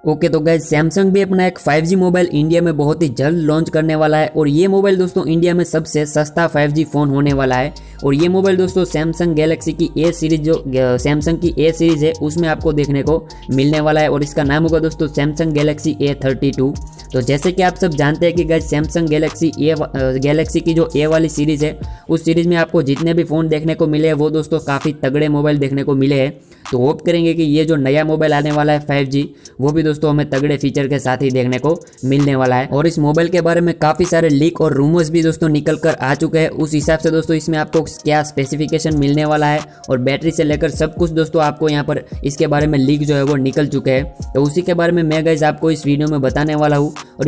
Okay तो guys Samsung भी अपना एक 5G मोबाइल इंडिया में बहुत ही जल्द लॉन्च करने वाला है और ये मोबाइल दोस्तों इंडिया में सबसे सस्ता 5G फ़ोन होने वाला है। और ये मोबाइल दोस्तों सैमसंग गैलेक्सी की ए सीरीज जो सैमसंग की ए सीरीज़ है उसमें आपको देखने को मिलने वाला है और इसका नाम होगा दोस्तों सैमसंग गैलेक्सी A32। तो जैसे कि आप सब जानते हैं कि गाइज सैमसंग गैलेक्सी की जो ए वाली सीरीज़ है उस सीरीज़ में आपको जितने भी फ़ोन देखने को मिले हैं वो दोस्तों काफ़ी तगड़े मोबाइल देखने को मिले हैं। तो होप करेंगे कि ये जो नया मोबाइल आने वाला है 5G वो भी दोस्तों हमें तगड़े फीचर के साथ ही देखने को मिलने वाला है। और इस मोबाइल के बारे में काफ़ी सारे लीक और रूमर्स भी दोस्तों निकल कर आ चुके हैं। उस हिसाब से दोस्तों इसमें आपको क्या स्पेसिफिकेशन मिलने वाला है और बैटरी से लेकर सब कुछ दोस्तों आपको यहाँ पर इसके बारे में लीक जो है वो निकल चुके हैं। तो उसी के बारे में मैं गाइज आपको इस वीडियो में बताने वाला हूँ और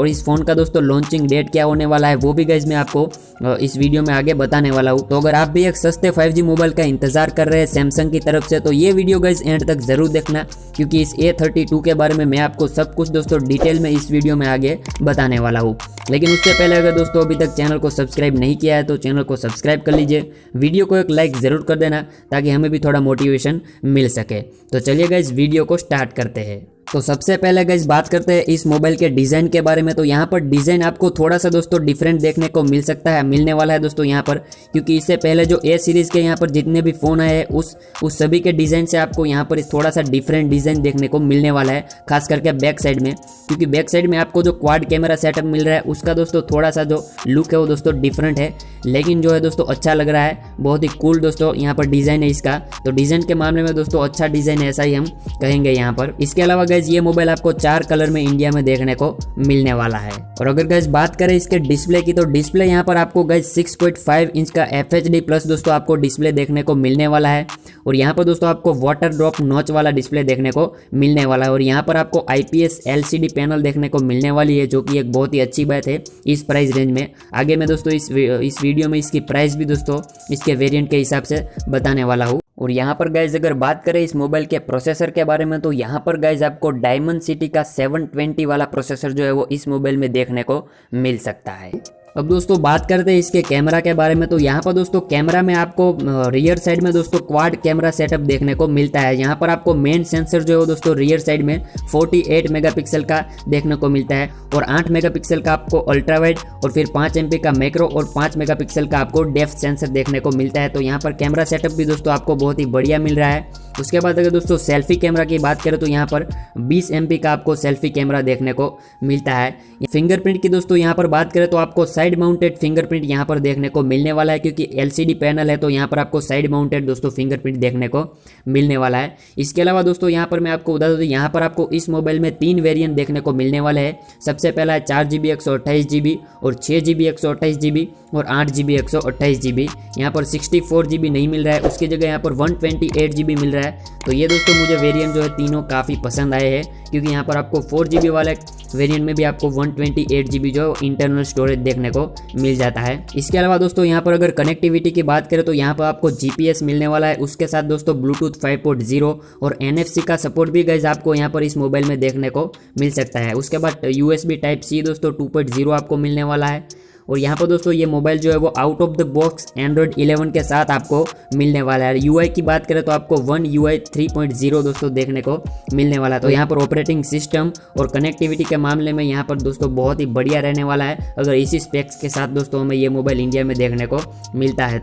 इस फ़ोन का दोस्तों लॉन्चिंग डेट क्या होने वाला है वो भी गाइज मैं आपको इस वीडियो में आगे बताने वाला हूँ। तो अगर आप भी एक सस्ते 5G मोबाइल का इंतजार कर रहे हैं सैमसंग की तरफ से तो ये वीडियो गाइज एंड तक जरूर देखना, क्योंकि इस A32 के बारे में मैं आपको सब कुछ दोस्तों डिटेल में इस वीडियो में आगे बताने वाला हूँ। लेकिन उससे पहले अगर दोस्तों अभी तक चैनल को सब्सक्राइब नहीं किया है तो चैनल को सब्सक्राइब कर लीजिए, वीडियो को एक लाइक ज़रूर कर देना ताकि हमें भी थोड़ा मोटिवेशन मिल सके। तो चलिए गाइज वीडियो को स्टार्ट करते हैं। तो सबसे पहले गाइज बात करते हैं इस मोबाइल के डिज़ाइन के बारे में। तो यहाँ पर डिज़ाइन आपको थोड़ा सा दोस्तों डिफरेंट देखने को मिलने वाला है दोस्तों यहाँ पर, क्योंकि इससे पहले जो ए सीरीज़ के यहाँ पर जितने भी फ़ोन आए हैं उस सभी के डिज़ाइन से आपको यहाँ पर थोड़ा सा डिफरेंट डिज़ाइन देखने को मिलने वाला है, खास करके बैक साइड में। क्योंकि बैक साइड में आपको जो क्वाड कैमरा सेटअप मिल रहा है उसका दोस्तों थोड़ा सा जो लुक है वो दोस्तों डिफरेंट है, लेकिन जो है दोस्तों अच्छा लग रहा है, बहुत ही कूल दोस्तों यहाँ पर डिज़ाइन है इसका। तो डिज़ाइन के मामले में दोस्तों अच्छा डिज़ाइन है ऐसा ही हम कहेंगे यहाँ पर। इसके अलावा गाइज ये मोबाइल आपको 4 कलर में इंडिया में देखने को मिलने वाला है। और अगर गाइज बात करें इसके डिस्प्ले की तो डिस्प्ले यहाँ पर आपको गाइज 6.5 इंच का FHD प्लस दोस्तों आपको डिस्प्ले देखने को मिलने वाला है। और यहाँ पर दोस्तों आपको वाटर ड्रॉप नॉच वाला डिस्प्ले देखने को मिलने वाला है और यहाँ पर आपको IPS LCD पैनल देखने को मिलने वाली है, जो कि एक बहुत ही अच्छी बात है इस प्राइस रेंज में। आगे मैं दोस्तों इस वीडियो में इसकी प्राइस भी दोस्तों इसके वेरिएंट के हिसाब से बताने वाला हूँ। और यहाँ पर गाइज अगर बात करें इस मोबाइल के प्रोसेसर के बारे में तो यहाँ पर गाइज आपको डायमेंसिटी का 720 वाला प्रोसेसर जो है वो इस मोबाइल में देखने को मिल सकता है। अब दोस्तों बात करते हैं इसके कैमरा के बारे में। तो यहाँ पर दोस्तों कैमरा में आपको रियर साइड में दोस्तों क्वाड कैमरा सेटअप देखने को मिलता है। यहाँ पर आपको मेन सेंसर जो है दोस्तों रियर साइड में 48 मेगापिक्सल का देखने को मिलता है और 8 मेगापिक्सल का आपको अल्ट्रा वाइड और फिर 5 MP का मैक्रो और 5 मेगापिक्सल का आपको डेप्थ सेंसर देखने को मिलता है। तो यहाँ पर कैमरा सेटअप भी दोस्तों आपको बहुत ही बढ़िया मिल रहा है। उसके बाद अगर दोस्तों सेल्फी कैमरा की बात करें तो यहाँ पर 20 MP का आपको सेल्फी कैमरा देखने को मिलता है। फिंगरप्रिंट की दोस्तों यहाँ पर बात करें तो आपको साइड माउंटेड फिंगरप्रिंट यहाँ पर देखने को मिलने वाला है, क्योंकि LCD पैनल है तो यहाँ पर आपको साइड माउंटेड दोस्तों फिंगरप्रिंट देखने को मिलने वाला है। इसके अलावा दोस्तों यहाँ पर मैं आपको बता दूँ यहाँ पर आपको इस मोबाइल में 3 वेरिएंट देखने को मिलने वाले हैं। सबसे पहला है 4GB 128GB और 6GB 128GB और 8GB 128GB। यहाँ पर 64GB नहीं मिल रहा है, उसकी जगह यहाँ पर 128GB मिल रहा है। तो ये दोस्तों मुझे वेरिएंट जो है तीनों काफ़ी पसंद आए हैं, क्योंकि यहाँ पर आपको 4GB वाले वेरिएंट में भी आपको 128GB जो इंटरनल स्टोरेज देखने को मिल जाता है। इसके अलावा दोस्तों यहाँ पर अगर कनेक्टिविटी की बात करें तो यहाँ पर आपको GPS मिलने वाला है, उसके साथ दोस्तों ब्लूटूथ 5.0 और NFC का सपोर्ट भी गाइज आपको यहाँ पर इस मोबाइल में देखने को मिल सकता है। उसके बाद USB Type-C दोस्तों 2.0 आपको मिलने वाला है। और यहाँ पर दोस्तों ये मोबाइल जो है वो out of the box Android 11 के साथ आपको मिलने वाला है। UI की बात करें तो आपको One UI 3.0 दोस्तों देखने को मिलने वाला है। तो यहाँ पर ऑपरेटिंग सिस्टम और कनेक्टिविटी के मामले में यहाँ पर दोस्तों बहुत ही बढ़िया रहने वाला है, अगर इसी स्पेक्स के साथ दोस्तों हमें ये मोबाइल इंडिया में देखने को मिलता है।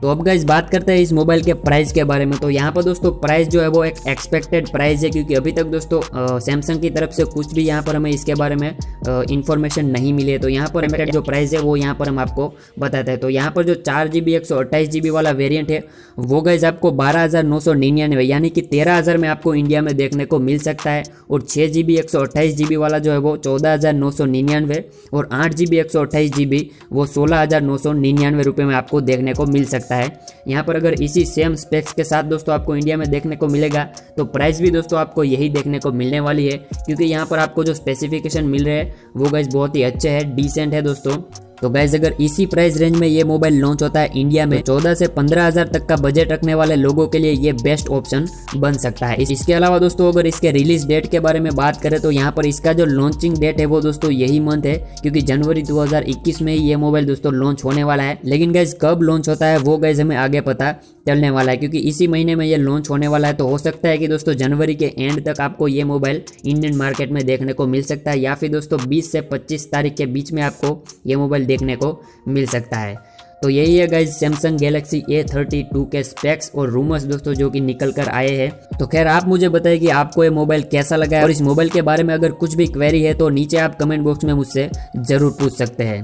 तो अब गाइस बात करते हैं इस मोबाइल के प्राइस के बारे में। तो यहाँ पर दोस्तों प्राइस जो है वो एक एक्सपेक्टेड प्राइस है, क्योंकि अभी तक दोस्तों सैमसंग की तरफ से कुछ भी यहाँ पर हमें इसके बारे में इन्फॉर्मेशन नहीं मिली है। तो यहाँ पर जो प्राइस है वो यहाँ पर हम आपको बताते हैं। तो यहाँ पर जो 4GB 128GB वाला वेरिएंट है वो गाइस आपको 12,999 यानी कि 13,000 में आपको इंडिया में देखने को मिल सकता है। और 6GB 128GB वाला जो है वो 14,999 और 8GB 128GB वो 16,999 रुपये में आपको देखने को मिल सकता है। यहाँ पर अगर इसी सेम स्पेक्स के साथ दोस्तों आपको इंडिया में देखने को मिलेगा तो प्राइस भी दोस्तों आपको यही देखने को मिलने वाली है, क्योंकि यहाँ पर आपको जो स्पेसिफिकेशन मिल रहे हैं वो गाइस बहुत ही अच्छे हैं, डिसेंट है दोस्तों। तो गाइज अगर इसी प्राइस रेंज में ये मोबाइल लॉन्च होता है इंडिया में 14 से 15,000 तक का बजट रखने वाले लोगों के लिए ये बेस्ट ऑप्शन बन सकता है। इसके अलावा दोस्तों अगर इसके रिलीज डेट के बारे में बात करें तो यहाँ पर इसका जो लॉन्चिंग डेट है वो दोस्तों यही मंथ है, क्योंकि जनवरी 2021 में ही ये मोबाइल दोस्तों लॉन्च होने वाला है। लेकिन गाइज कब लॉन्च होता है वो गाइज हमें आगे पता चलने वाला है, क्योंकि इसी महीने में ये लॉन्च होने वाला है। तो हो सकता है कि दोस्तों जनवरी के एंड तक आपको ये मोबाइल इंडियन मार्केट में देखने को मिल सकता है, या फिर दोस्तों 20 से 25 तारीख के बीच में आपको ये मोबाइल देखने को मिल सकता है। तो यही है गाइज सैमसंग गैलेक्सी A32 के स्पेक्स और रूमर्स दोस्तों जो कि निकल कर आए हैं। तो खैर आप मुझे बताइए कि आपको ये मोबाइल कैसा लगा है, और इस मोबाइल के बारे में अगर कुछ भी क्वेरी है तो नीचे आप कमेंट बॉक्स में मुझसे जरूर पूछ सकते हैं।